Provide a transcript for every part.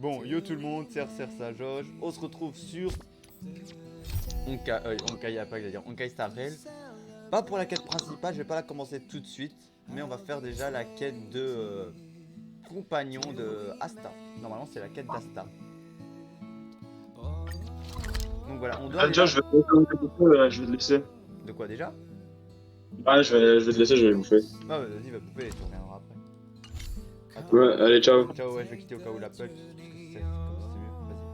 Bon, yo tout le monde, c'est ça Josh. On se retrouve sur Honkai Impact, c'est-à-dire Honkai Star Rail. Pas pour la quête principale, je vais pas la commencer tout de suite, mais on va faire déjà la quête de compagnon de Asta. Normalement, c'est la quête d'Asta. Donc voilà, on doit Ah, aller déjà, là. je vais te laisser un petit peu, je vais te laisser. De quoi déjà? Ah, je vais te laisser, je vais bouffer. Ah, ouais, vas-y, va bouffer et tu reviendras après. Attends. Ouais, allez, ciao. Ciao, ouais, je vais quitter au cas où l'appel, parce que c'est comme ça, c'est mieux. Vas-y.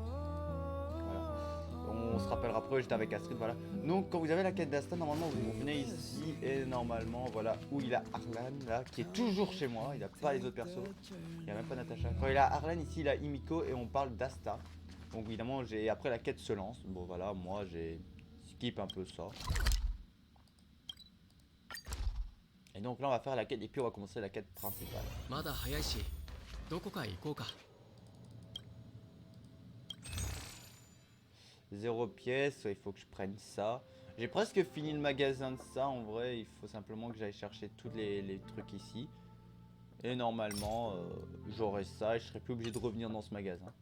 Voilà. On se rappellera après, j'étais avec Astrid, voilà. Donc, quand vous avez la quête d'Asta, normalement, vous venez ici et normalement, voilà, où il a Arlan, là, qui est toujours chez moi. Il a pas les autres persos. Il n'y a même pas Natacha. Quand il a Arlan, ici, il a Himiko et on parle d'Asta. Donc, évidemment, après la quête se lance. Bon, voilà, moi, j'ai skip un peu ça. Et donc là, on va faire la quête et puis on va commencer la quête principale. 0 pièces, il faut que je prenne ça. J'ai presque fini le magasin de ça, en vrai, il faut simplement que j'aille chercher tous les trucs ici. Et normalement, j'aurai ça et je serai plus obligé de revenir dans ce magasin.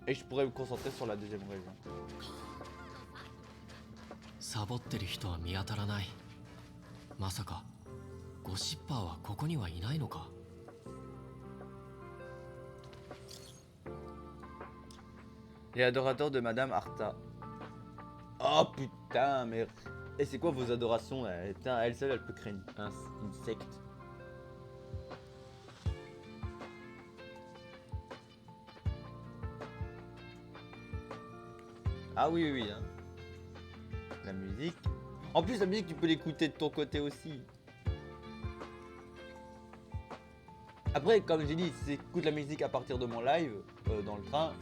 Et je pourrais me concentrer sur la deuxième région. サボってる人は見当たらない。まさかゴシッパーはここにはいないのか。 Les adorateurs de Madame Arta. Oh putain, mais... Et c'est quoi vos adorations là? Putain, elle seule, elle peut créer une secte. Ah oui, oui, hein. La musique. En plus, la musique, tu peux l'écouter de ton côté aussi. Après, comme j'ai dit, si tu écoutes la musique à partir de mon live, dans le train...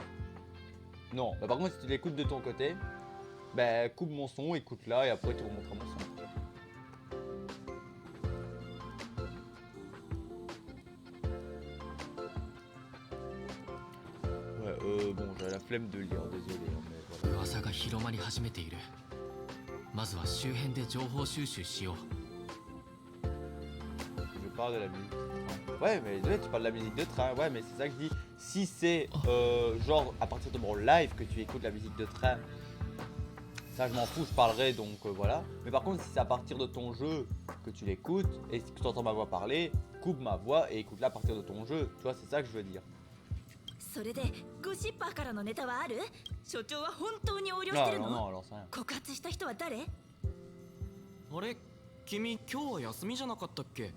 Non, bah, par contre, si tu l'écoutes de ton côté, bah coupe mon son, écoute là et après tu remonteras mon son. Ouais, bon, j'ai la flemme de lire, désolé, hein, mais voilà. 噂が広まり始めている。まずは周辺で情報収集しよう。 Je parle de la musique de train. Ouais, mais désolé, tu parles de la musique de train. Ouais, mais c'est ça que je dis. Si c'est genre à partir de mon live que tu écoutes la musique de train, ça je m'en fous, je parlerai donc voilà. Mais par contre, si c'est à partir de ton jeu que tu l'écoutes et que tu entends ma voix parler, coupe ma voix et écoute-la à partir de ton jeu. Tu vois, c'est ça que je veux dire. それでゴシッパーからのネタはある？所長は本当に横領してる Non, の？ non, alors ça rien. 告発した人は誰？あれ、君今日は休みじゃなかったっけ？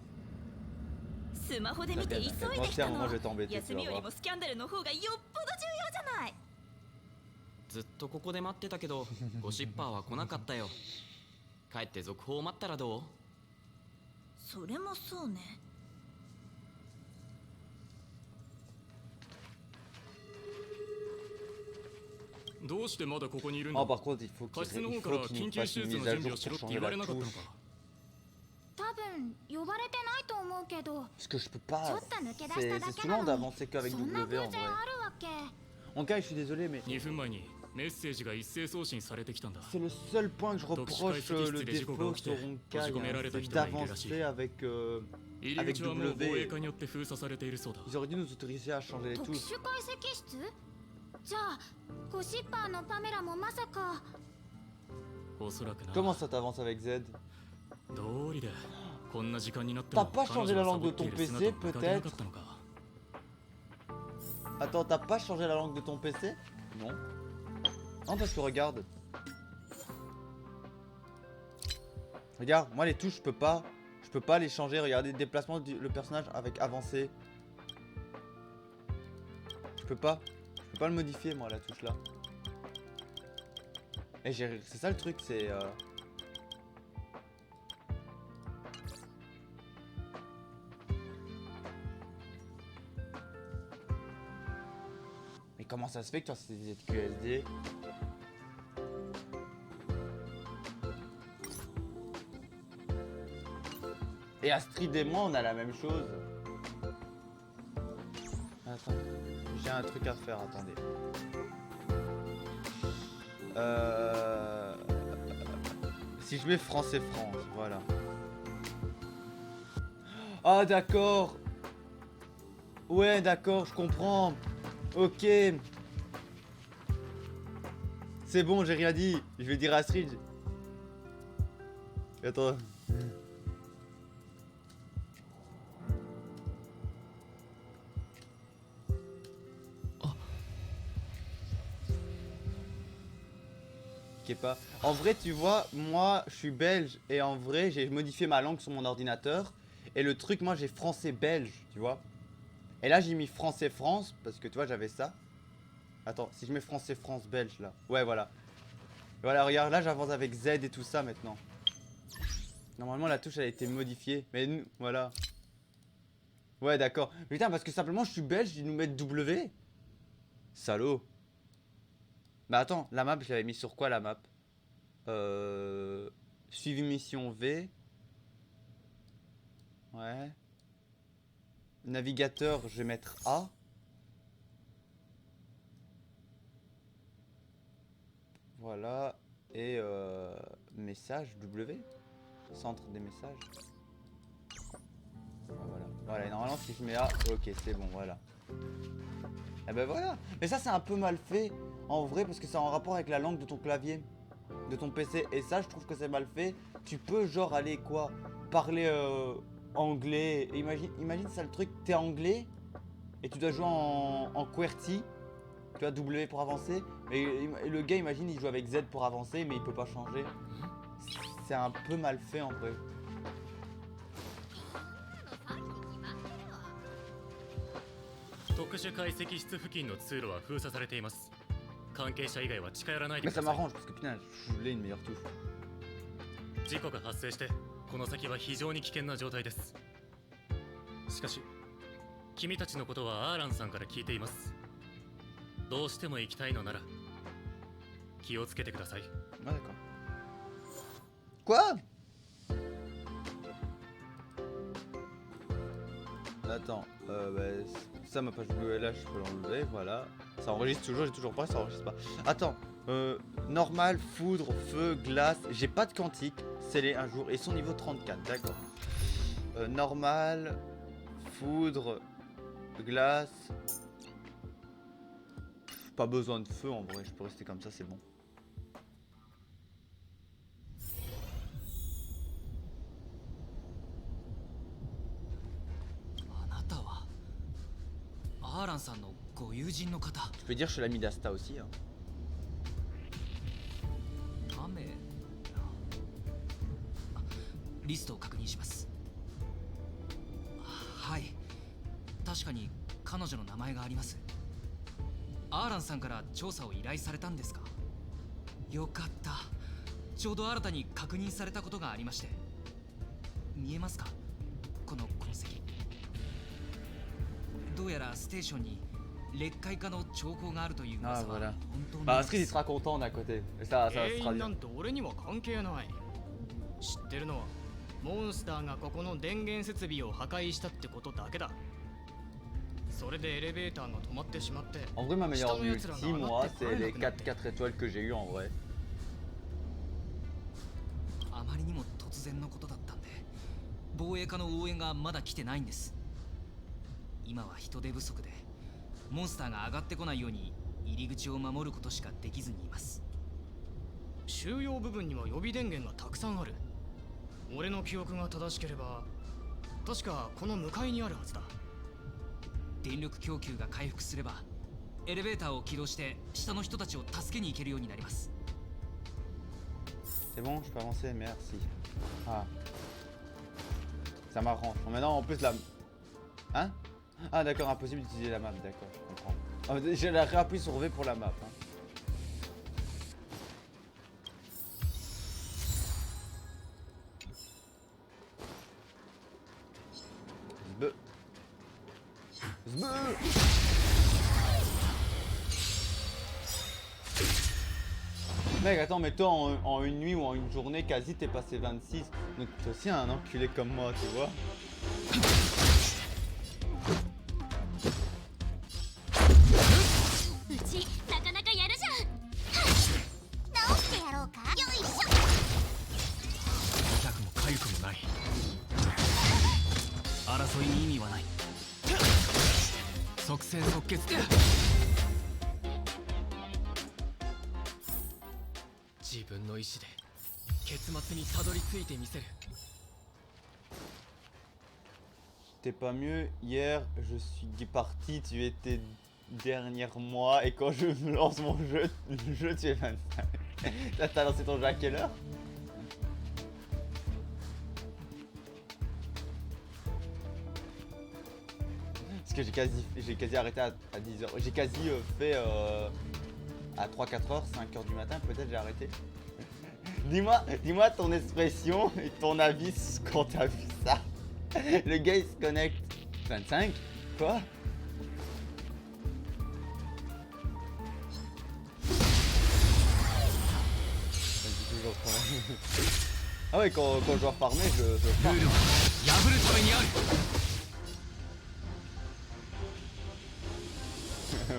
スマホで見て急いできた Moi の je vais t'embêter, 休 tu み vas より voir. もスキャンダルの方がよっぽど重要じゃない。ずっとここで待ってたけど、ゴシッパーは来なかったよ。帰って続報を待ったらどう？それもそうね。 どうしてまだここにいるんだ Oh, par contre, il faut 過失の qu'il 方から qu'il 緊 nous 急 fasse 手 une 術の mise à 準備 jour をしろ pour って言 changer わ la れなかったの touche. か多分呼ばれてないと思うけど Parce que je peux ち pas. ょっと抜け出した C'est だけ souvent なのに d'avancer qu'avec そんな W 偶 en 然 vrai. あるわけ En cas, je suis désolé, mais 2分前にメッセージが一斉送信されてきたんだ c'est le seul point que je reproche le défaut sur Honkai, hein, c'est d'avancer avec 入り avec 口はもう防衛 W. 課によって封鎖されているそうだ Ils auraient dû nous autoriser à changer les 特 touches. 殊解析室じゃあゴシッパーのパメラもまさかおそらくな Comment ça t'avance avec Z? 道理でこんな時間になっても T'as pas 彼 changé 女 la がサ langue ボ de ってい ton る PC 姿を見かけなか peut-être? ったのか Attends, t'as pas changé la langue de ton PC? Non. Non, parce que regarde. Regarde, moi les touches je peux pas les changer. Regardez, déplacement le personnage avec avancé. Je peux pas le modifier moi la touche là. Et c'est ça le truc, c'est Mais comment ça se fait que tu as ces ZQSD? Et Astrid et moi on a la même chose. Attends, j'ai un truc à faire, attendez. Si je mets France et France, voilà. Ah d'accord. Ouais d'accord, je comprends. Ok. C'est bon, j'ai rien dit. Je vais dire Astrid. Attends. Pas. En vrai, tu vois, moi, je suis belge et en vrai, j'ai modifié ma langue sur mon ordinateur. Et le truc, moi, j'ai français-belge, tu vois. Et là, j'ai mis français-France parce que tu vois, j'avais ça. Attends, si je mets français-France-belge là. Ouais, voilà. Voilà, regarde, là, j'avance avec Z et tout ça maintenant. Normalement, la touche, elle a été modifiée. Mais nous, voilà. Ouais, d'accord. Putain, parce que simplement, je suis belge, ils nous mettent W. Salaud. Bah attends, la map, je l'avais mis sur quoi la map? Suivi mission V. Ouais. Navigateur, je vais mettre A. Voilà. Et message W. Centre des messages. Voilà. Voilà, et normalement si je mets A, ok c'est bon, voilà. Et ben voilà. Mais ça c'est un peu mal fait en vrai parce que c'est en rapport avec la langue de ton clavier, de ton PC. Et ça je trouve que c'est mal fait. Tu peux genre aller quoi, parler anglais. Et imagine ça le truc, t'es anglais et tu dois jouer en QWERTY. Tu vois W pour avancer. Et le gars imagine il joue avec Z pour avancer mais il peut pas changer. C'est un peu mal fait en vrai. 特殊解析室付近の通路は封鎖されています。関係者以外は近寄らないで Mais くだ ça さい。 m'arrange parce que putain je voulais une meilleure touche. 事故が発生してこの先は非常に危険な状態です。しかし君たちのことはアーランさんから聞いています。どうしても行きたいのなら気をつけてください。 Ah d'accord. Quoi? Attends, bah, ça ma page Google là je peux l'enlever, voilà. Ça enregistre toujours, j'ai toujours pas, ça enregistre pas. Attends, normal, foudre, feu, glace, j'ai pas de quantique, scellé un jour, et son niveau 34, d'accord. Normal, foudre, glace. Pas besoin de feu en vrai, je peux rester comme ça, c'est bon. Je peux dire je suis l'ami d'Asta aussi. Hein. リストを確認します。はい、確かに彼女の名前があります。アーランさんから調査を依頼されたんですか？よかった。ちょうど新たに確認されたことがありまして。見えますか？この痕跡。どうやらステーションに劣化化の兆候があるという噂は本当に。Bah, Astrid il sera content d'un côté. Ça sera bien. なんて俺には関係ない。知ってるのはモンスターがここの電源設備を破壊したってことだけだ。それでエレベーターが止まってしまって。En vrai, ma meilleure ulti, moi, c'est les 4 étoiles que j'ai eu en vrai. あまりにも突然のことだったんで、防衛課の応援がまだ来てないんです。今は人手不足で、モンスターが上がってこないように入り口を守ることしかできずにいます。収容部分には予備電源がたくさんある。俺の記憶が正しければ、確かこの向かいにあるはずだ。電力供給が回復すれば、エレベーターを起動して下の人たちを助けに行けるようになります。C'est bon, je peux avancer, merci. Ah. Ça m'arrange. Maintenant, en plus, la... Hein? Ah, d'accord, impossible d'utiliser la map, d'accord, je comprends. Ah, j'ai réappuyé sur V pour la map. Hein. Mec, attends, mais toi en une nuit ou en une journée, quasi t'es passé 26. Donc t'es aussi un enculé comme moi, tu vois. 分の意志で結末にたどり着いてみせる。 T'es pas mieux, hier je suis parti, tu étais dernière moi et quand je me lance mon jeu, tu es 25. Là t'as lancé ton jeu à quelle heure? Parce que j'ai quasi arrêté à 10h. J'ai quasi fait à 3-4h, 5h du matin peut-être j'ai arrêté. Dis-moi ton expression et ton avis quand t'as vu ça. Le gars il se connecte 25. Quoi? Ah ouais, quand je dois farmer, je farme.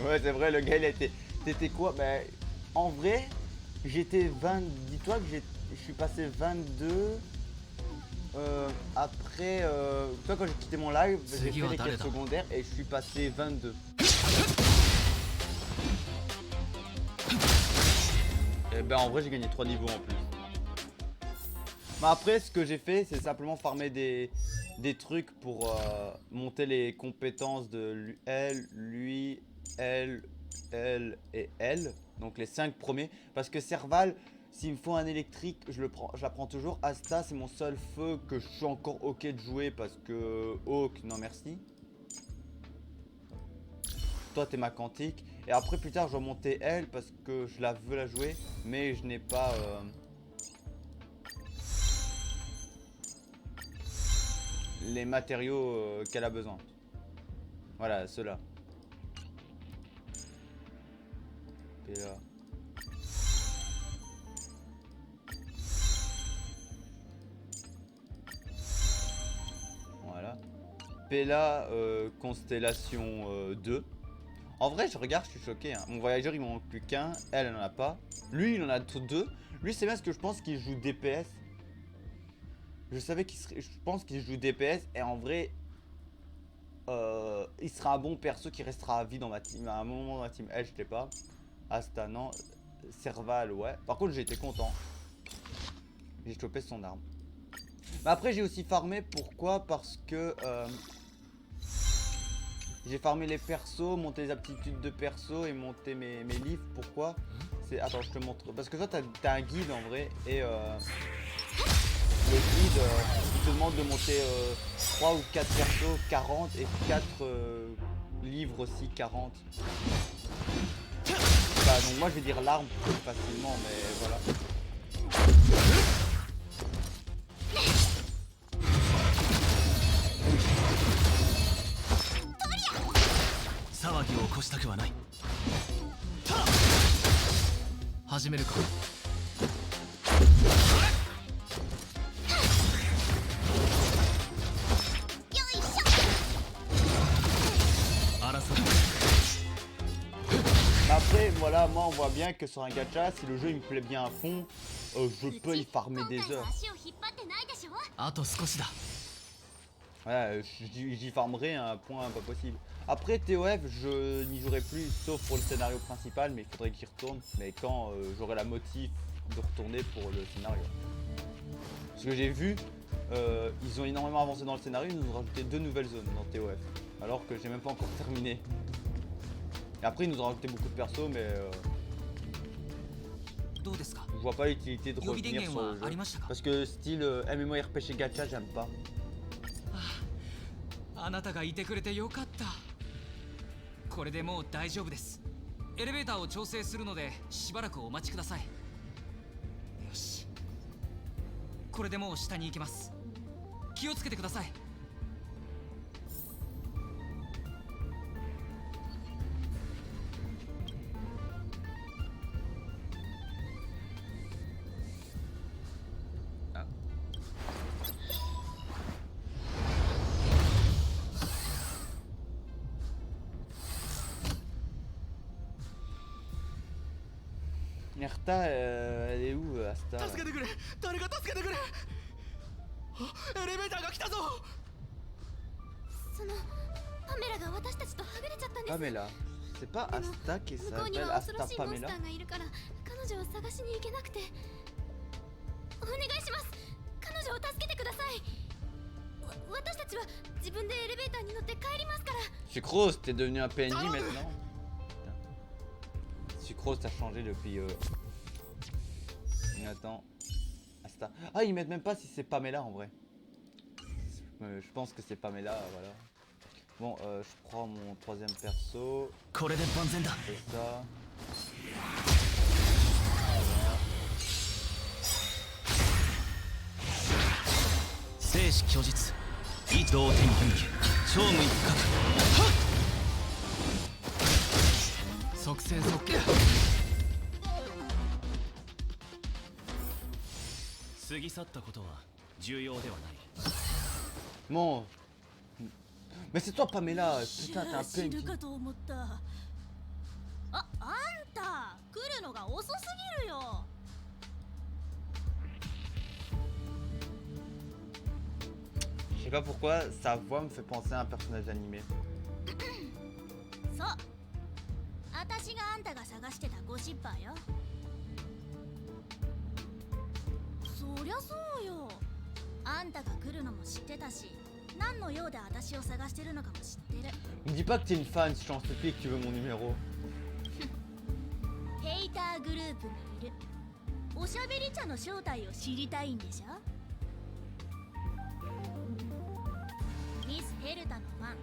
Ouais, c'est vrai, le gars il était. T'étais quoi? Bah, en vrai, j'étais 20. Dis-toi que je suis passé 22. Après, toi quand j'ai quitté mon live, j'ai fait les quêtes secondaires et je suis passé 22. Et ben en vrai j'ai gagné 3 niveaux en plus. Mais après ce que j'ai fait c'est simplement farmer des trucs pour monter les compétences de elle, lui, elle et elle. Donc les 5 premiers. Parce que Serval, s'il me faut un électrique, je la prends toujours. Asta, c'est mon seul feu que je suis encore ok de jouer parce que Hawk, non merci. Toi, t'es ma quantique. Et après, plus tard, je vais monter elle parce que je la veux la jouer, mais je n'ai pas les matériaux qu'elle a besoin. Voilà, ceux-là. Et là. Voilà. Pella Constellation 2. En vrai, je regarde, je suis choqué. Hein. Mon voyageur, il m'en manque plus qu'un. Elle, elle en a pas. Lui, il en a deux. Lui, c'est bien parce que je pense qu'il joue DPS. Je savais qu'il serait. Je pense qu'il joue DPS. Et en vrai, il sera un bon perso qui restera à vie dans ma team. À un moment dans ma team. Elle, je sais pas. Asta, non. Serval, ouais. Par contre, j'ai été content. J'ai chopé son arme. Mais après j'ai aussi farmé, pourquoi? Parce que j'ai farmé les persos, monté les aptitudes de perso et monté mes livres. Pourquoi? C'est. Attends, je te montre. Parce que toi t'as un guide en vrai. Et le guide il te demande de monter 3 ou 4 persos 40 et 4 livres aussi 40. Bah, donc moi je vais dire l'arme plus facilement, mais voilà. 騒ぎを起こしたくはない。始めるか。Après, voilà, moi on voit bien que sur un gacha, si le jeu il me plaît bien à fond, je peux y farmer des heures. Voilà, j'y farmerai à un point pas possible. Après TOF, je n'y jouerai plus, sauf pour le scénario principal, mais il faudrait que j'y retourne. Mais quand j'aurai la motive de retourner pour le scénario. Parce que j'ai vu, ils ont énormément avancé dans le scénario, ils nous ont rajouté 2 nouvelles zones dans TOF. Alors que j'ai même pas encore terminé. Et après ils nous ont rajouté beaucoup de persos, mais je vois pas l'utilité de revenir sur le jeu. Parce que style MMORPG gacha, j'aime pas. あなたがいてくれてよかった。これでもう大丈夫です。エレベーターを調整するのでしばらくお待ちください。よし。これでもう下に行けます。気をつけてください。Nerta, elle est où, Asta? 助けてくれ、誰か助けてくれ。エレベーターが来たぞ。そのパメラが私たちとはぐれちゃったんです。 Pamela, c'est pas Asta qui 向こうに s'appelle は恐ろ Asta しいモンス Pamela? ターがいるから彼女を探しに行けなくて。お願いします。彼女を助けてください。私たちは自分でエレベーターに乗って帰りますから。 Sucrose, t'es devenu un PNJ maintenant. Putain. Sucrose, t'as changé depuis. Mais attends. Asta. Ah, ils mettent même pas si c'est Pamela en vrai. Je pense que c'est Pamela, voilà. Bon, je prends mon troisième perso. これで万全だ。 C'est ça. 生死虚実一同手に分岐超無一角即戦即決過ぎ去ったことは重要ではない Bon. Mais c'est toi Pamela. Putain, t'es un 死ぬ PNJ. かと思った。あんた来るのが遅すぎるよ。 Je sais pas pourquoi sa voix me fait penser à un personnage animé. そう私があんたが探してたゴシッパーよ。そりゃそうよ。あんたが来るのも知ってたし、何の用で私を探してるのかも知ってる。 Me dis pas que t'es une fan, je t'en supplie, que tu veux mon numéro. ヘイターグループにいる。おしゃべり茶の正体を知りたいんでしょ。ミスヘルタのファン、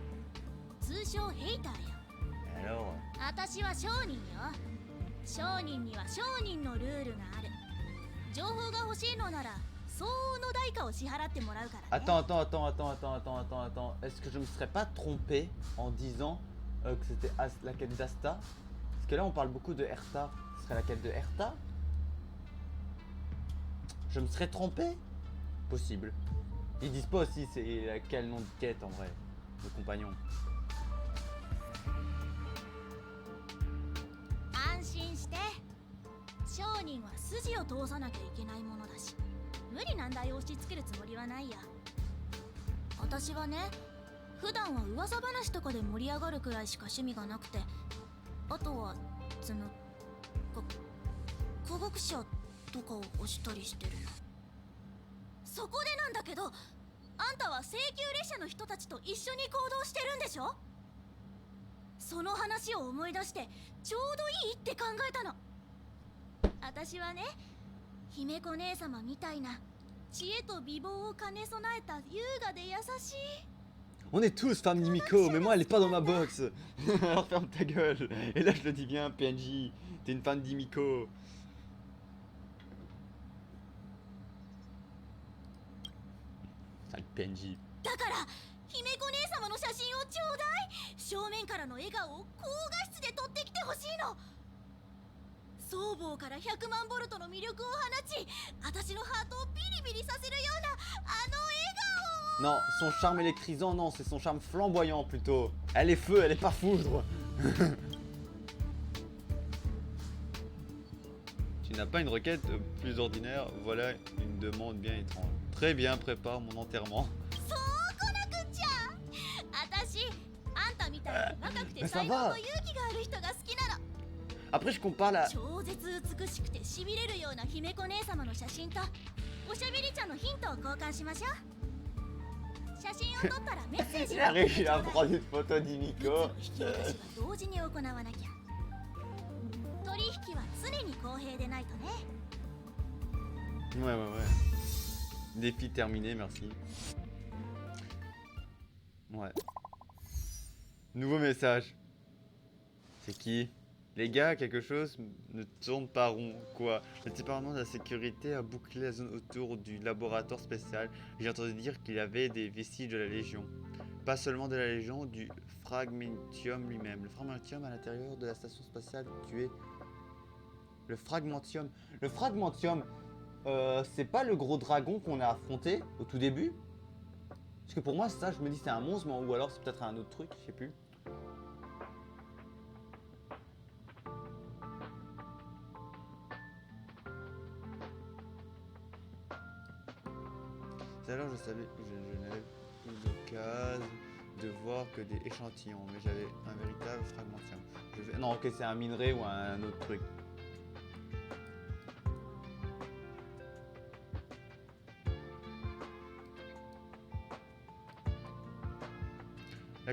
通称ヘイターよ。 Alors. 私は商人よ。商人には商人のルールがある。情報が欲しいのなら相応の代価を支払ってもらうからね。 Attends. Est-ce que je me serais pas trompé en disant que c'était la quête d'Asta? Parce que là on parle beaucoup de Herta. Ce serait la quête de Herta? Je me serais trompé? Possible. Ils disent pas aussi c'est quel nom de quête en vrai, de compagnon. 安心して。商人は筋を通さなきゃいけないものだし、無理難題を押し付けるつもりはないや。私はね、普段は噂話とかで盛り上がるくらいしか趣味がなくて、あとはその科学者とかを押したりしてるの。そこでなんだけど、あんたは請求列車の人たちと一緒に行動してるんでしょ。その話を思い出してちょうどいいって考えたの。私はね、姫子姉様みたいな知恵と美貌を兼ね備えた優雅で優しい。 On est tous fans d'Imiko, mais moi elle est pas dans ma box. Alors ferme ta gueule. Et là je le dis bien, PNJ, t'es une fan d'Imiko. Sale PNJ. だから姫子姉様の写真をちょうだい。正面からの笑顔を高画質で撮ってきてほしいの。僧帽から100万ボルトの魅力を放ち、私のハートをビリビリさせるようなあの笑顔。 Non, son charme électrisant, non, c'est son charme flamboyant plutôt. Elle est feu, elle est pas foudre. Tu n'as pas une requête plus ordinaire, voilà une demande bien étrange. Très bien, prépare mon enterrement. そうこなくっちゃ。私、あんたみたいに若くて Mais ça 才能 va. と勇気がある人が好きなの。 Après je compare la... 超絶美しくてしびれるような姫子姉様の写真とおしゃべり茶のヒントを交換しましょう。写真を撮ったらメッセージ Il a réussi à prendre une photo d'Imiko. 引き渡しは同時に行わなきゃ。取引は常に公平でないとね。 Ouais. Défi terminé, merci. Ouais. Nouveau message. C'est qui? Les gars, quelque chose ne tourne pas rond. Quoi? Le département de la sécurité a bouclé la zone autour du laboratoire spécial. J'ai entendu dire qu'il y avait des vestiges de la Légion. Pas seulement de la Légion, du fragmentium lui-même. Le fragmentium à l'intérieur de la station spatiale tué. Le fragmentium. Le fragmentium, c'est pas le gros dragon qu'on a affronté au tout début? Parce que pour moi, ça, je me dis c'est un monstre, ou alors c'est peut-être un autre truc, je sais plus. Tout à l'heure, je savais que je n'avais plus d'occasion de voir que des échantillons, mais j'avais un véritable fragmentium. Non, ok, c'est un minerai ou un autre truc.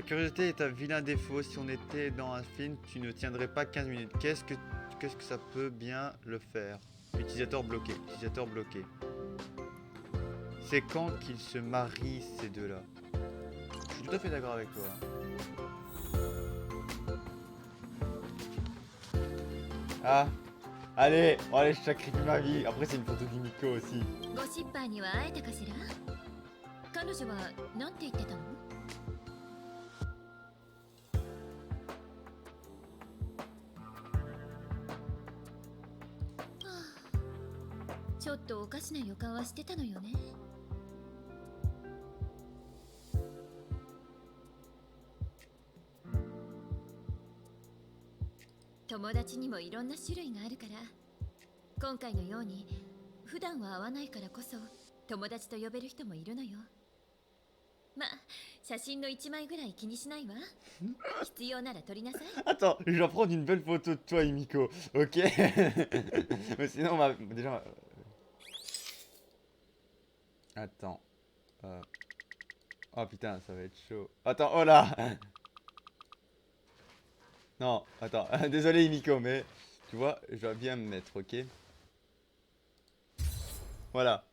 curiosité est un vilain défaut. Si on était dans un film, tu ne tiendrais pas 15 minutes. Qu'est-ce que ça peut bien le faire? Utilisateur bloqué. Utilisateur bloqué. C'est quand qu'ils se marient, ces deux-là? Je suis tout à fait d'accord avec toi. Ah, allez, oh, allez, je sacrifie ma vie. Après, c'est une photo d'Imiko aussi. ゴシッパーには会えたかしら。彼女は何て言ってたの？ちょっとおかしな予感はしてたのよね。友達にもいろんな種類があるから、今回のように普段は会わないからこそ友達と呼べる人もいるのよ。まあ写真の1枚ぐらい気にしないわ。必要なら撮りなさい。 Attends, je dois prendre une belle photo de toi, Imiko. Ok. Mais sinon, on va déjà. Attends. Oh putain, ça va être chaud. Attends, oh là. Non, attends. Désolé, Imiko, mais tu vois, je dois bien me mettre, ok? Voilà.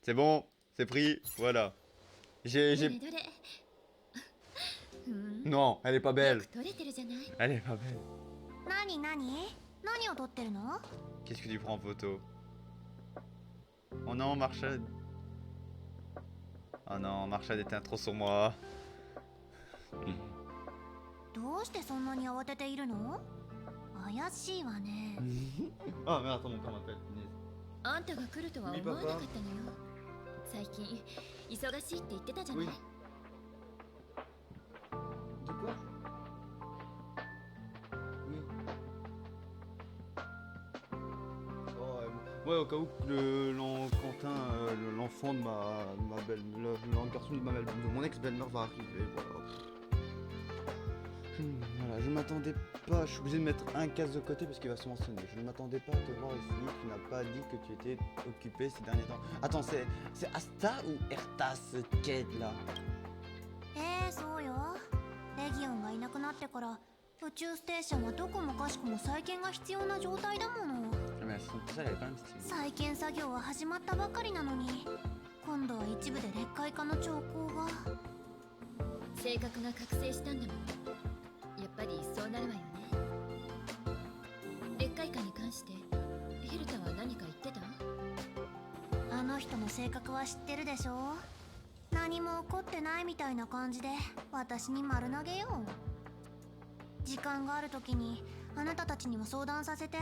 C'est bon, c'est pris, voilà. どれ J'ai... どれ。Non, elle est pas よ belle. く撮れてるじゃない。 Elle est pas belle. 何を撮ってるの？ Qu'est-ce que tu prends en photo? Oh non, Marshall. Oh non, Marshall éteint trop sur moi. どうしてそんなに慌てているの？怪しいわね。 Oh merde, attends, mon corps m'appelle. あんたが来るとは思わなかったのよ。最近忙しいって言ってたじゃない。 Oui. De quoi? Oui. Ouais, au cas où Quentin, l'enfant de ma belle, le garçon de mon ex-belle-mère va arriver. Voilà. Voilà, je m'attendais pas, je suis obligé de mettre un casque de côté parce qu'il va se mentionner. Je ne m'attendais pas à te voir ici, tu n'as pas dit que tu étais occupé ces derniers temps. Attends, c'est Asta ou Ertas cette quête là? そうよ。レギオンがいなくなってから宇宙ステーションはどこもかしこも再建が必要な状態だもの。 Mais ça, elle est quand même stylée. 再建作業は始まったばかりなのに、今度は一部で劣化化の兆候が。性格が覚醒したんだもん。やっぱりそうなるわよね。劣化化に関してヘルタは何か言ってた？あの人の性格は知ってるでしょ。何も起こってないみたいな感じで私に丸投げよ。時間がある時にあなたたちにも相談させて。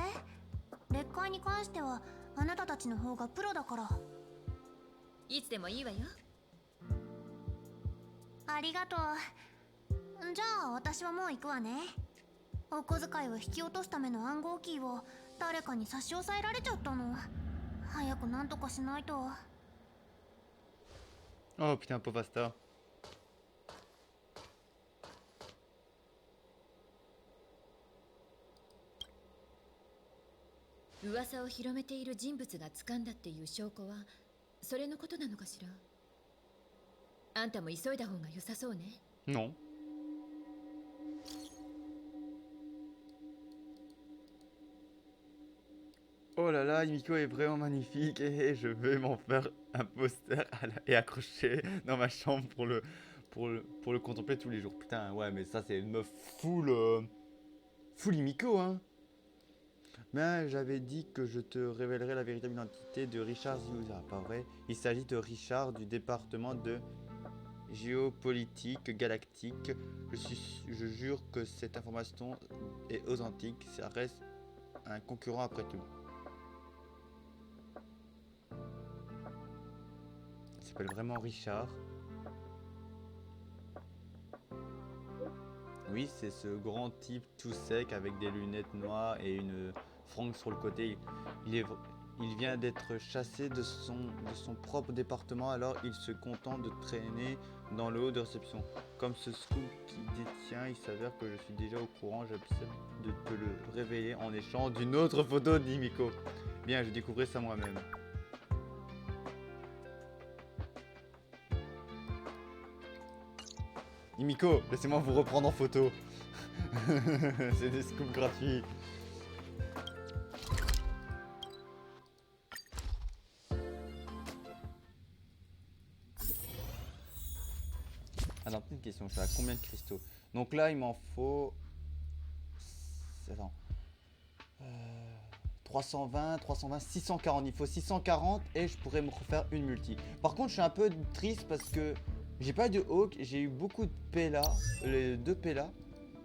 劣化に関してはあなたたちの方がプロだから。いつでもいいわよ。ありがとう。じゃあ私はもう行くわね。お小遣いを引き落とすための暗号キーを誰かに差し押さえられちゃったの。早くなんとかしないと。 Oh putain, pauvre Asta. « 噂を広めている人物が掴んだっていう証拠はそれのことなのかしら。あんたも急いだ方が良さそうね。 Non. Oh là là, Imiko est vraiment magnifique et je vais m'en faire un poster et accrocher dans ma chambre pour le contempler tous les jours. Putain, ouais, mais ça c'est une meuf full Imiko, hein. Mais j'avais dit que je te révélerais la véritable identité de Richard Ziuza, pas vrai? Il s'agit de Richard du département de géopolitique galactique. Je jure que cette information est authentique, ça reste un concurrent après tout. Il s'appelle vraiment Richard. Oui, c'est ce grand type tout sec avec des lunettes noires et une frange sur le côté. Il vient d'être chassé de son propre département, alors il se contente de traîner dans le haut de réception. Comme ce scoop qui détient, il s'avère que je suis déjà au courant, j'accepte de te le révéler en échange d'une autre photo d'Imiko. Bien, je découvrirai ça moi-même. Imiko, laissez-moi vous reprendre en photo. C'est des scoops gratuits. Alors, petite question, je suis à combien de cristaux? Donc là, il m'en faut... Attends. 320, 640. Il faut 640 et je pourrais me refaire une multi. Par contre, je suis un peu triste parce que j'ai pas de Hawk. J'ai eu beaucoup de Pella, les deux Pella,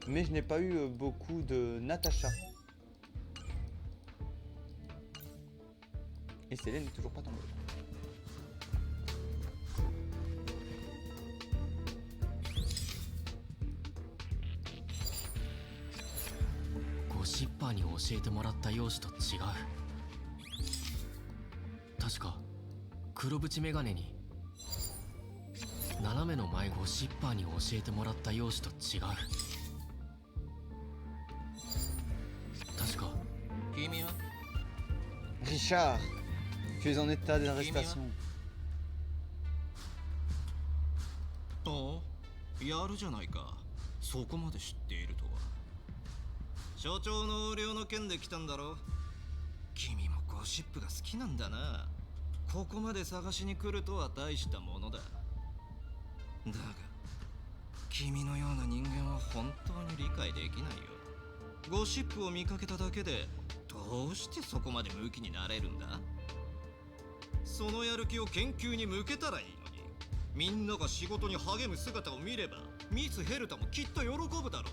mais je n'ai pas eu beaucoup de Natasha. Et Célène n'est toujours pas tombée.シッパーに教えてもらった容姿と違う。確か黒縁メガネに斜めの迷子をシッパーに教えてもらった容姿と違う。確か君は Richard, tu es en état d'arrestation. おう、やるじゃないか。そこまで知っているとは。所長の横領の件で来たんだろ。君もゴシップが好きなんだな。ここまで探しに来るとは大したものだ。だが君のような人間は本当に理解できないよ。ゴシップを見かけただけでどうしてそこまでムキになれるんだ。そのやる気を研究に向けたらいいのに、みんなが仕事に励む姿を見ればミス・ヘルタもきっと喜ぶだろう。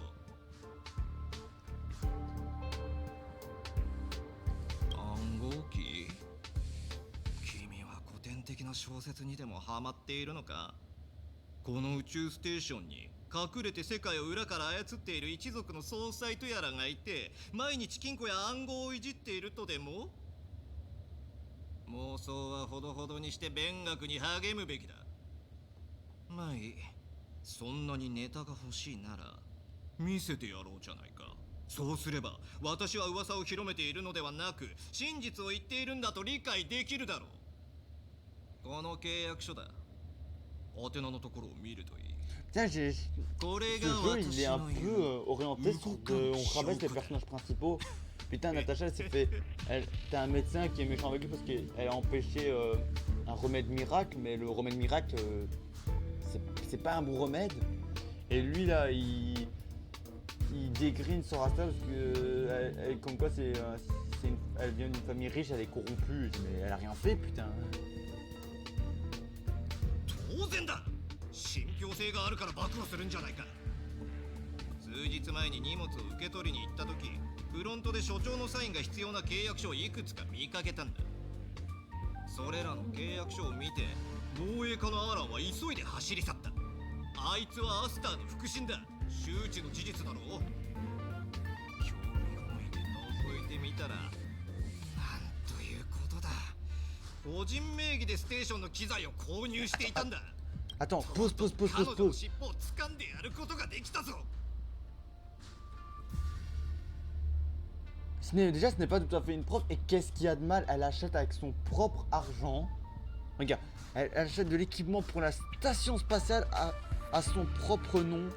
君は古典的な小説にでもハマっているのか。この宇宙ステーションに隠れて世界を裏から操っている一族の総裁とやらがいて、毎日金庫や暗号をいじっているとでも。妄想はほどほどにして勉学に励むべきだ。まあいい、そんなにネタが欲しいなら見せてやろうじゃないか。そうすれば私は噂を広めているのではなく真実を言っているんだと理解できるだろう。この契約書だ。宛名のところを見るといい。 Tiens, ce jeu il est un peu orienté sur on rabaisse les personnages principaux. Putain, Natasha elle s'est fait. T'as un médecin qui est méchant avec lui parce qu'elle a empêché un remède miracle, mais le remède miracle c'est pas un bon remède. Et lui là il dégrine sur Asta parce que comme quoi elle vient d'une famille riche, elle est corrompue. Mais elle a rien fait, putain. 当然だ。信憑性があるから暴露するんじゃないか。数日前に荷物を受け取りに行った時、フロントで所長のサインが必要な契約書をいくつか見かけたんだ。それらの契約書を見て防衛課のアーランは急いで走り去った。あいつはアスターの腹心だ。周知の事実だろう。興味本位で覗いてみたら、なんということだ。個人名義でステーションの機材を購入していたんだ。 Attends, pause. Déjà, ce n'est pas tout à fait une preuve. Et qu'est-ce qu'il y a de mal? Elle achète avec son propre argent. Regarde, elle achète de l'équipement pour la station spatiale à son propre nom.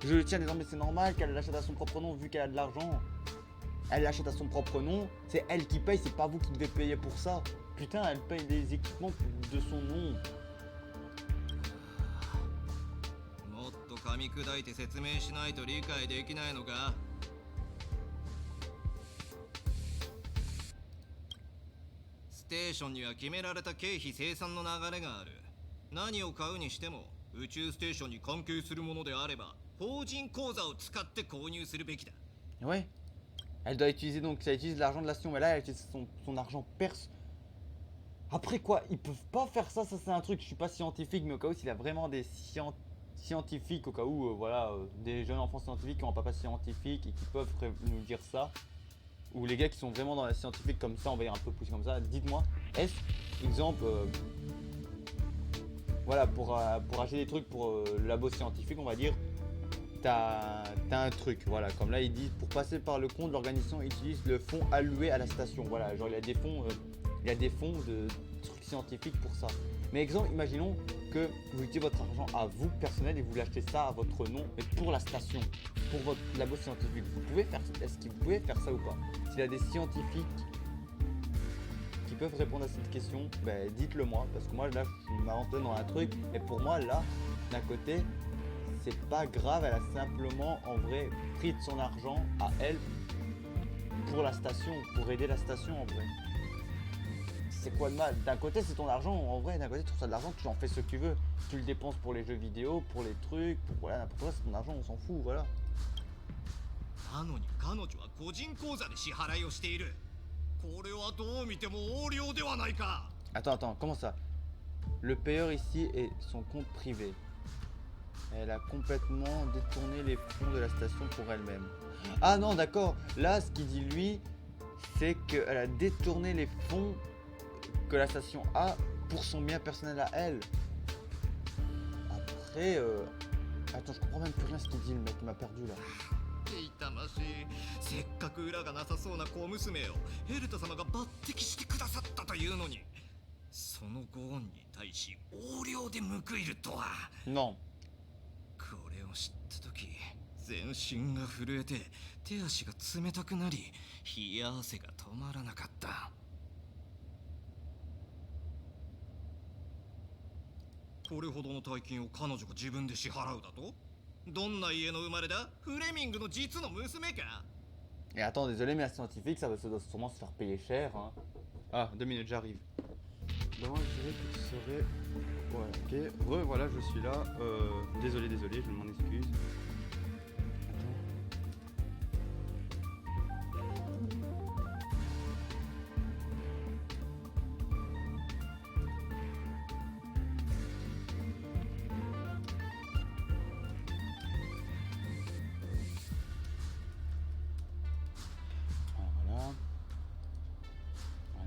Je le tiens désormais, c'est normal qu'elle l'achète à son propre nom vu qu'elle a de l'argent. Elle l'achète à son propre nom. C'est elle qui paye, c'est pas vous qui devez payer pour ça. Putain, elle paye des équipements de son nom. 噛み砕いて説明しないと理解できないのか。ステーションには決められた経費生産の流れがある。何を買うにしても宇宙ステーションに関係するものであれば法人口座を使って購入するべきだ。Ouais. Elle doit utiliser donc, ça utilise l'argent de la station, mais là elle utilise son argent perse. Après quoi, ils peuvent pas faire ça, ça c'est un truc, je suis pas scientifique, mais au cas où s'il a vraiment des scientifiques, au cas où, voilà, des jeunes enfants scientifiques qui ont un papa scientifique et qui peuvent nous dire ça, ou les gars qui sont vraiment dans la scientifique comme ça, on va dire un peu plus comme ça, dites-moi, est-ce, exemple, voilà, pour acheter des trucs pour le labo scientifique, on va dire, t'as un truc, voilà, comme là ils disent, pour passer par le compte, l'organisation utilise le fonds alloué à la station, voilà, genre il y a des fonds de trucs scientifiques pour ça. Mais exemple, imaginons que vous utilisez votre argent à vous personnel et vous l'achetez ça à votre nom, mais pour la station, pour votre labo scientifique. Vous pouvez faire, est-ce que vous pouvez faire ça ou pas? S'il y a des scientifiques qui peuvent répondre à cette question, ben dites-le moi, parce que moi là je m'avance dans un truc, et pour moi là, d'un côté, c'est pas grave, elle a simplement en vrai pris de son argent à elle pour la station, pour aider la station en vrai. C'est quoi le mal? D'un côté c'est ton argent, en vrai d'un côté tu trouves ça de l'argent, tu en fais ce que tu veux. Tu le dépenses pour les jeux vidéo, pour les trucs, pour voilà, n'importe quoi, c'est ton argent, on s'en fout, voilà. なのに彼女は個人口座で支払いをしている。これはどう見ても横領ではないか。 Attends, comment ça? Le payeur ici est son compte privé. Elle a complètement détourné les fonds de la station pour elle-même. Ah non, d'accord. Là, ce qu'il dit lui, c'est qu'elle a détourné les fonds que la station a pour son bien personnel à elle. Après, attends, je comprends même plus rien ce qu'il dit, le mec, il m'a perdu là. 痛ましい。せっかく裏がなさそうな小娘をヘルタ様が抜擢してくださったというのに、そのご恩に対し横領で報いるとは。 Non. これを知った時、全身が震えて手足が冷たくなり、冷や汗が止まらなかった。これほどの大金を彼女が自分で支払うだと？どんな家の生まれだ？フレミングの実の娘か？ Et attends, désolé, mais la scientifique, ça doit sûrement se faire payer cher. Hein. Ah, 2 minutes, j'arrive. Bon, je dirais que tu serais... Ouais, ok. Voilà, je suis là. Désolé, je m'en excuse.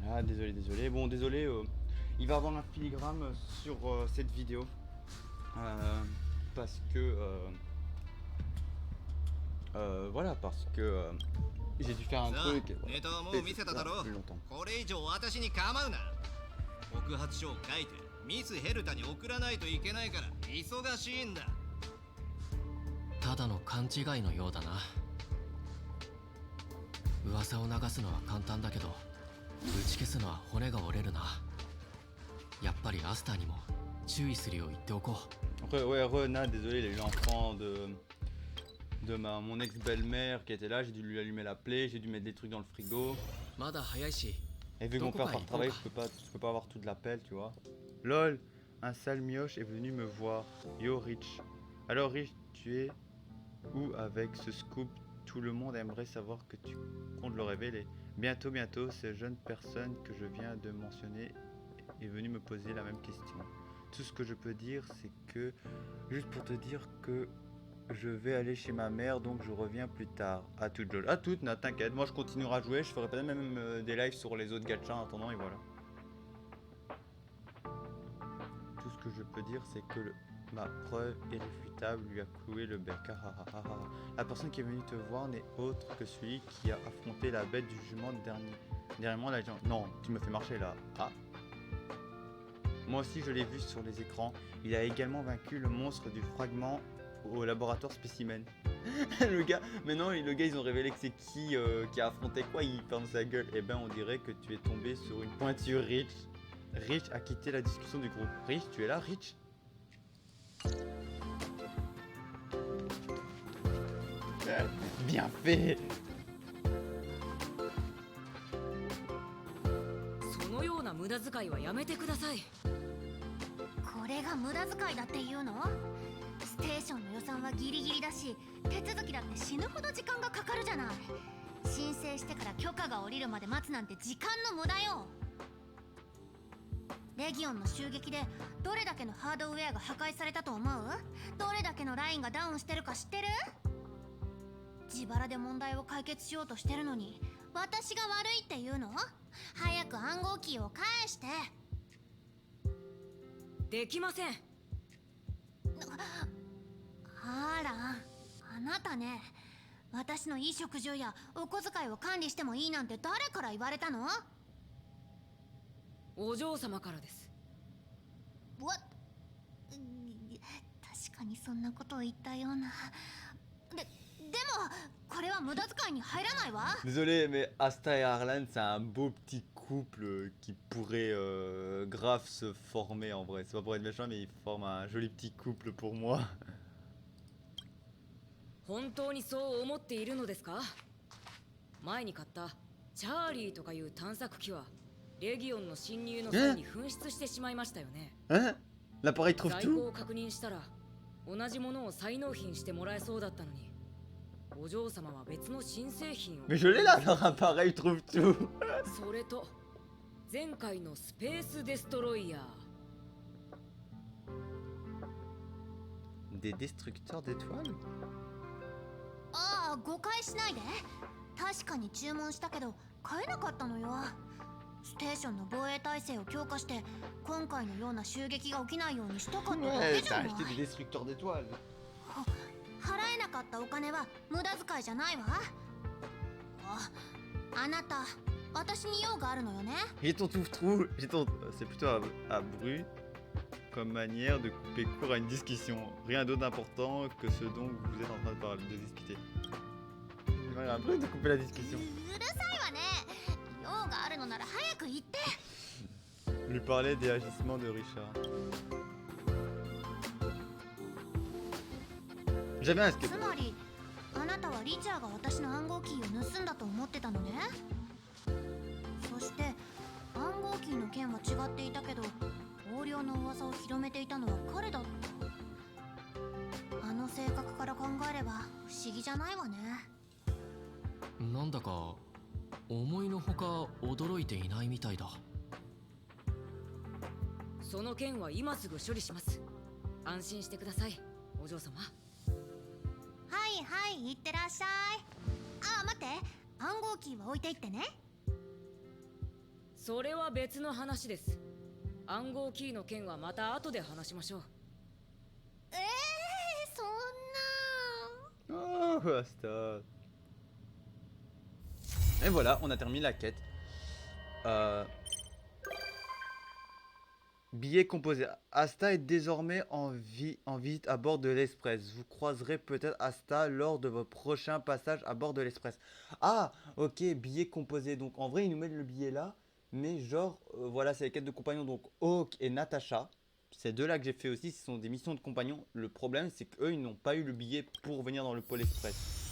Voilà, désolé. Bon, désolé, il va y avoir un filigrane sur cette vidéo. Parce que... voilà, parce que j'ai dû faire un truc. Et voilà. ネタはもう見せただろう。 Plus longtemps. これ以上私に構うな。告発書を書いてミスヘルタに送らないといけないから忙しいんだ。ただの勘違いのようだな。噂を流すのは簡単だけど、打ち消すのは骨が折れるな。やっぱりアスターにも注意するよう言っておこう。Ouais, Rena, désolé, il a eu l'enfant de mon ex-belle-mère qui était là, j'ai dû lui allumer la plaie, j'ai dû mettre des trucs dans le frigo. まだ早いし。 Et vu que mon père part travailler, je peux pas avoir toute l'appel, tu vois. Lol, un sale mioche est venu me voir. Yo Rich. Alors Rich, tu es où avec ce scoop? Tout le monde aimerait savoir que tu comptes le révéler. Bientôt, cette jeune personne que je viens de mentionner est venue me poser la même question. Tout ce que je peux dire, c'est que... Juste pour te dire que je vais aller chez ma mère, donc je reviens plus tard. À toute, Joel. À toute, Nat, t'inquiète. Moi, je continuerai à jouer. Je ferai peut-être même des lives sur les autres gachas en attendant, et voilà. Tout ce que je peux dire, c'est que ma preuve irréfutable lui a cloué le bec. La personne qui est venue te voir n'est autre que celui qui a affronté la bête du jugement dernièrement. La légende. Non, tu me fais marcher là. Ah. Moi aussi, je l'ai vu sur les écrans. Il a également vaincu le monstre du fragment au laboratoire spécimen. Le gars, maintenant le gars ils ont révélé que c'est qui a affronté quoi, il ferme sa gueule. Eh ben on dirait que tu es tombé sur une pointure. Rich. Rich a quitté la discussion du groupe. Rich, tu es là, Rich? Bien fait. そのような無駄遣いはやめてください。これが無駄遣いだっていうの？ステーションの予算はギリギリだし、手続きだって死ぬほど時間がかかるじゃない。申請してから許可が下りるまで待つなんて時間の無駄よ。レギオンの襲撃でどれだけのハードウェアが破壊されたと思う？どれだけのラインがダウンしてるか知ってる？自腹で問題を解決しようとしてるのに私が悪いって言うの？早く暗号キーを返して。できません。あら、あなたね、私の衣食住やお小遣いを管理してもいいなんて誰から言われたの？お嬢様からです。What? 確かにそんなことを言ったような。でもこれは無駄遣いに入らないわ。 Désolé, mais Asta et Arlan, c'est un beau petit couple qui pourrait grave se former en vrai. C'est pas pour être méchant, mais ils forment un joli petit couple pour moi. 本当にそう思っているのですか？前に買ったチャーリーとかいう探索機はレギオンの侵入の際に紛失してしまいましたよね。Hein? L'appareil trouve 在庫 tout? を確認したら同じものを再納品してもらえそうだったのに、お嬢様は別の新製品を。 Mais je l'ai là, leur appareil trouve tout. それと前回のスペースデストロイヤー。 Des destructeurs d'étoiles? ああ、誤解しないで。確かに注文したけど買えなかったのよ。ステーションの防衛体制を強化して今回のような襲撃が起きないようにしたかっただ Ouais, けじゃ t'as ない。 acheté des destructeurs d'étoiles. 払えなかったお金は無駄遣いじゃないわ。あなた、私に用があるのよね。 J'ai ton trouve-trou. C'est plutôt à Bru comme manière de couper court à une discussion. Rien d'autre d'important que ce dont vous êtes en train de parler, de discuter. Il m'a un peu de couper la discussion. うるさいわね。用があるのなら早く言って。 Lui parler des agissements de Richard. J'avais un skate. つまりあなたはリチャーが私の暗号キーを盗んだと思ってたのね。そして暗号キーの件は違っていたけど横領の噂を広めていたのは彼だった。あの性格から考えれば不思議じゃないわね。なんだか思いのほか驚いていないみたいだ。その件は今すぐ処理します。安心してください、お嬢様。はいはい、いってらっしゃい。あ、待って、暗号キーは置いていってね。それは別の話です。暗号キーの件はまた後で話しましょう。そんな。 Oh, basta. Et voilà, on a terminé la quête. Billet composé. Asta est désormais en visite à bord de l'Express. Vous croiserez peut-être Asta lors de votre prochain passage à bord de l'Express. Ah, ok, billet composé. Donc en vrai, ils nous mettent le billet là. Mais genre, voilà, c'est les quêtes de compagnons. Donc Hawk et Natasha. Ces deux-là que j'ai fait aussi, ce sont des missions de compagnons. Le problème, c'est qu'eux, ils n'ont pas eu le billet pour venir dans le pôle express.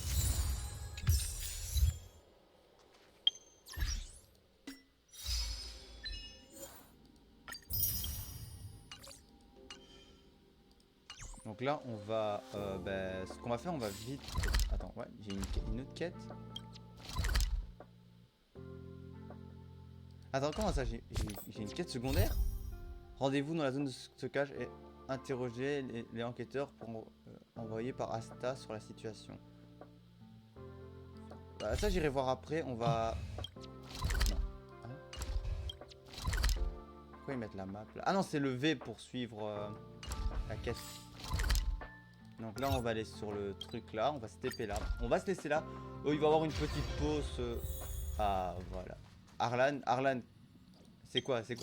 Donc là, on va... ce qu'on va faire, on va vite... Attends, ouais, j'ai une autre quête. Attends, comment ça? J'ai une quête secondaire? Rendez-vous dans la zone de stockage et interrogez les enquêteurs pour envoyer par Asta sur la situation. Bah, ça, j'irai voir après. On va... Non. Hein? Pourquoi ils mettent la map là? Ah non, c'est le V pour suivre la quête. Donc là, on va aller sur le truc là. On va se TP là. On va se laisser là. Oh, il va y avoir une petite pause. Ah, voilà. Arlan, c'est quoi ça?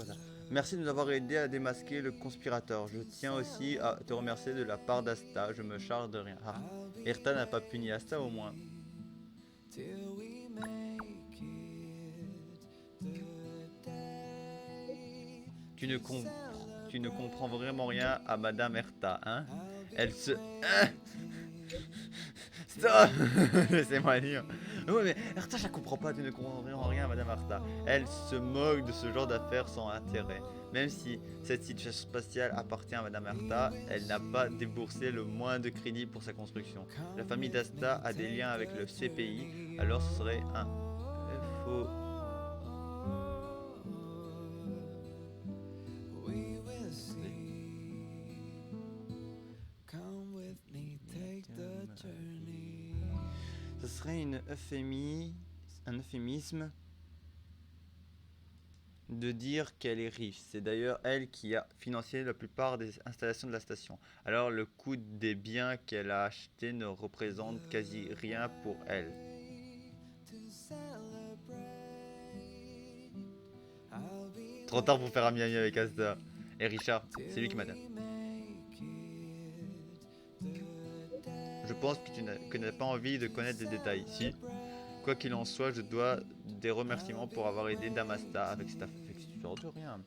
Merci de nous avoir aidé à démasquer le conspirateur. Je tiens aussi à te remercier de la part d'Asta. Je me charge de rien. Ah, Erta n'a pas puni Asta au moins. Tu ne comprends vraiment rien à Madame Erta, hein? Elle se... Stop. Laissez-moi dire. Ouais, mais Erta, je la comprends pas, tu ne comprends vraiment rien à Madame Erta. Elle se moque de ce genre d'affaires sans intérêt. Même si cette situation spatiale appartient à Madame Erta, elle n'a pas déboursé le moins de crédit pour sa construction. La famille d'Asta a des liens avec le CPI, alors ce serait un faux... Ce serait un euphémisme de dire qu'elle est riche. C'est d'ailleurs elle qui a financé la plupart des installations de la station. Alors le coût des biens qu'elle a achetés ne représente quasi rien pour elle. Trop tard pour faire ami avec Asta. Et Richard, c'est lui qui m'a dit. pense que tu n'as pas envie de connaître les détails. Si, quoi qu'il en soit, je dois des remerciements pour avoir aidé Damasta avec cette affection de rien.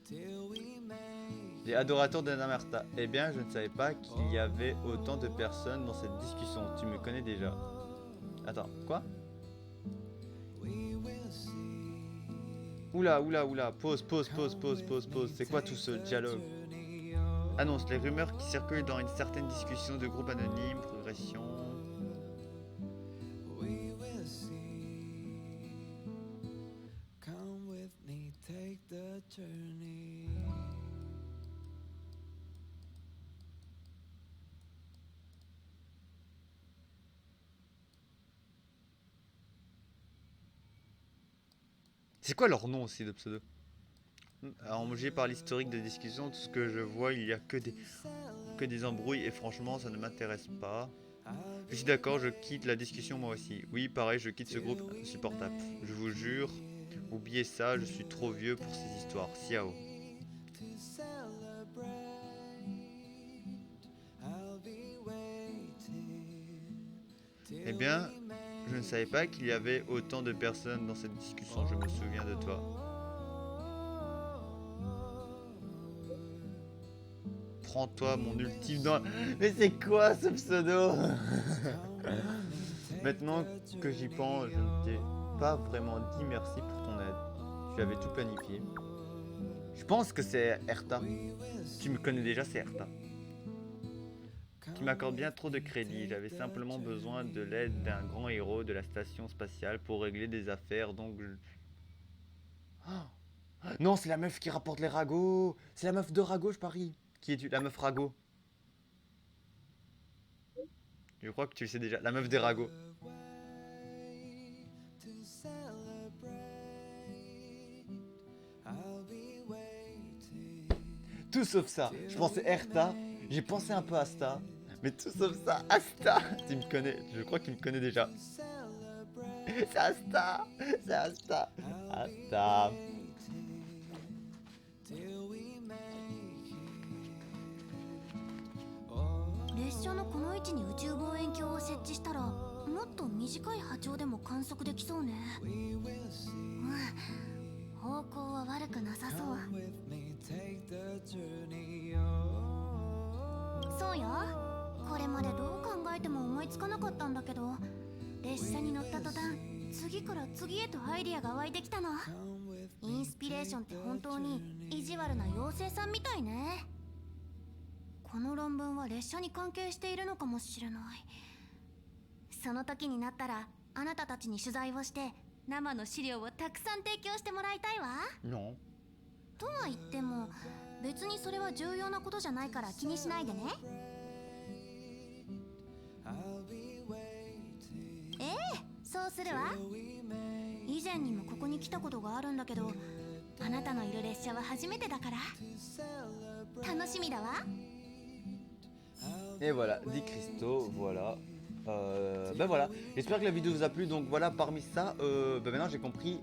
Les adorateurs de Damasta. Eh bien, je ne savais pas qu'il y avait autant de personnes dans cette discussion. Tu me connais déjà. Attends, quoi? Oula, oula, oula. Pause. C'est quoi tout ce dialogue? Annonce les rumeurs qui circulent dans une certaine discussion de groupe anonyme, progression. C'est quoi leur nom aussi de pseudo? Engagé par l'historique des discussions, tout ce que je vois, il y a que des embrouilles et franchement, ça ne m'intéresse pas. Je suis d'accord, je quitte la discussion moi aussi. Oui, pareil, je quitte ce groupe insupportable. Je vous jure, oubliez ça, je suis trop vieux pour ces histoires. Ciao. Eh bien, je ne savais pas qu'il y avait autant de personnes dans cette discussion, je me souviens de toi. Prends-toi mon ultime dans... Mais c'est quoi ce pseudo? Maintenant que j'y pense, je ne t'ai pas vraiment dit merci pour ton aide. Tu avais tout planifié. Je pense que c'est Erta. Tu me connais déjà, c'est Erta. Tu m'accordes bien trop de crédit. J'avais simplement besoin de l'aide d'un grand héros de la station spatiale pour régler des affaires, donc je... Oh non, c'est la meuf qui rapporte les ragots. C'est la meuf de Rago, je parie. Qui est la meuf Rago? Je crois que tu le sais déjà. La meuf des ragots. Tout sauf ça. Je pensais Erta. J'ai pensé un peu à Asta. Mais tout sauf ça. Asta. Tu me connais. Je crois qu'il me connaît déjà. C'est Asta. C'est Asta. Asta. 列車のこの位置に宇宙望遠鏡を設置したらもっと短い波長でも観測できそうね。方向は悪くなさそう。そうよ。これまでどう考えても思いつかなかったんだけど、列車に乗った途端次から次へとアイディアが湧いてきたの。インスピレーションって本当に意地悪な妖精さんみたいね。この論文は列車に関係しているのかもしれない。その時になったらあなたたちに取材をして生の資料をたくさん提供してもらいたいわ。Non. とは言っても別にそれは重要なことじゃないから気にしないでね。ええ、そうするわ。以前にもここに来たことがあるんだけど、あなたのいる列車は初めてだから楽しみだわ。Et voilà, dit Christo, voilà. Ben voilà, j'espère que la vidéo vous a plu. Donc voilà, parmi ça, ben maintenant j'ai compris,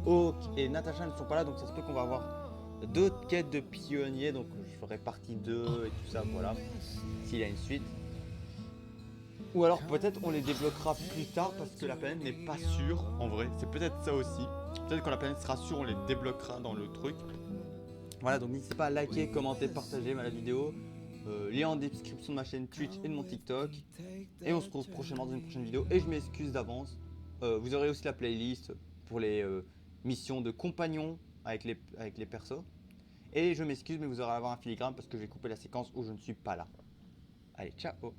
Hawk et Natasha ne sont pas là, donc ça se peut qu'on va avoir d'autres quêtes de pionniers. Donc je ferai partie 2 et tout ça, voilà, s'il y a une suite. Ou alors peut-être on les débloquera plus tard parce que la planète n'est pas sûre, en vrai, c'est peut-être ça aussi. Peut-être quand la planète sera sûre, on les débloquera dans le truc. Voilà, donc n'hésitez pas à liker, commenter, partager la vidéo. Lien en description de ma chaîne Twitch et de mon TikTok. Et on se retrouve prochainement dans une prochaine vidéo. Et je m'excuse d'avance. Vous aurez aussi la playlist pour les missions de compagnons avec les persos. Et je m'excuse, mais vous aurez à avoir un filigrane parce que j'ai coupé la séquence où je ne suis pas là. Allez, ciao!